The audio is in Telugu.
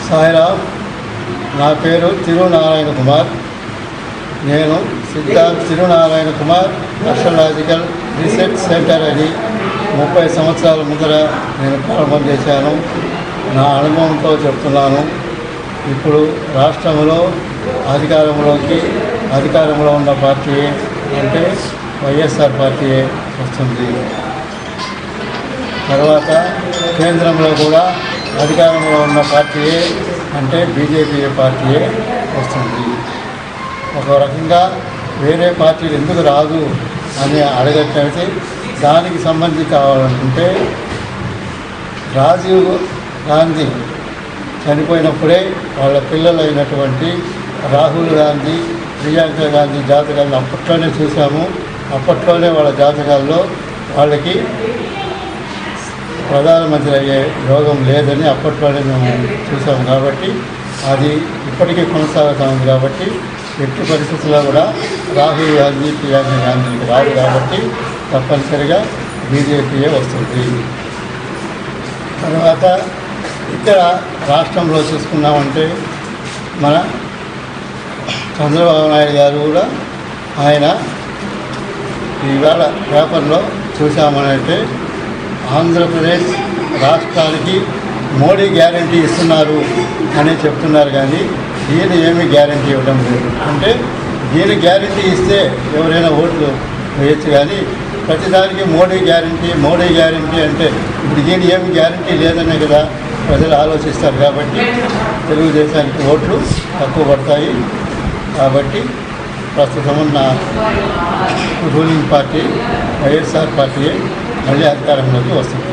సాయిరామ్. నా పేరు తిరునారాయణ కుమార్. నేను Siddharth Tirunarayana Kumar astrological research centre అని 30 సంవత్సరాల ముందర నేను ప్రారంభం చేశాను. నా అనుభవంతో చెప్తున్నాను. ఇప్పుడు రాష్ట్రంలో అధికారంలో ఉన్న పార్టీ అంటే వైఎస్ఆర్ పార్టీయే వస్తుంది. తర్వాత కేంద్రంలో కూడా అధికారంలో ఉన్న పార్టీయే అంటే బీజేపీ పార్టీయే వస్తుంది. ఒక రకంగా వేరే పార్టీలు ఎందుకు రాదు అని అడగట్లయితే దానికి సంబంధించి కావాలనుకుంటే రాజీవ్ గాంధీ చనిపోయినప్పుడే వాళ్ళ పిల్లలైనటువంటి రాహుల్ గాంధీ, ప్రియాంక గాంధీ జాతకాలను అప్పట్లోనే చూసాము. అప్పట్లోనే వాళ్ళ జాతకాల్లో వాళ్ళకి ప్రధానమంత్రి అయ్యే యోగం లేదని అప్పట్లోనే మేము చూసాము. కాబట్టి అది ఇప్పటికీ కొనసాగుతూ ఉంది. కాబట్టి ఎట్టి పరిస్థితుల్లో కూడా రాహుల్ గాంధీ, ప్రియాంక గాంధీకి రాదు. కాబట్టి తప్పనిసరిగా బీజేపీయే వస్తుంది. తర్వాత ఇక్కడ రాష్ట్రంలో చూసుకున్నామంటే మన చంద్రబాబు నాయుడు గారు కూడా ఆయన ఈవేళ పేపర్లో చూసామనంటే ఆంధ్రప్రదేశ్ రాష్ట్రానికి మోడీ గ్యారంటీ ఇస్తున్నారు అని చెప్తున్నారు. కానీ ఈయన ఏమీ గ్యారంటీ ఇవ్వడం లేదు. అంటే ఈయన గ్యారంటీ ఇస్తే ఎవరైనా ఓట్లు వేయచ్చు. కానీ ప్రతిదానికి మోడీ గ్యారంటీ అంటే ఇప్పుడు ఈయన ఏమి గ్యారంటీ లేదనే కదా ప్రజలు ఆలోచిస్తారు. కాబట్టి తెలుగుదేశానికి ఓట్లు తక్కువ పడతాయి. కాబట్టి ప్రస్తుతం ఉన్న రూలింగ్ పార్టీ వైఎస్ఆర్ పార్టీయే మళ్ళీ అధికారంలోకి వస్తుంది.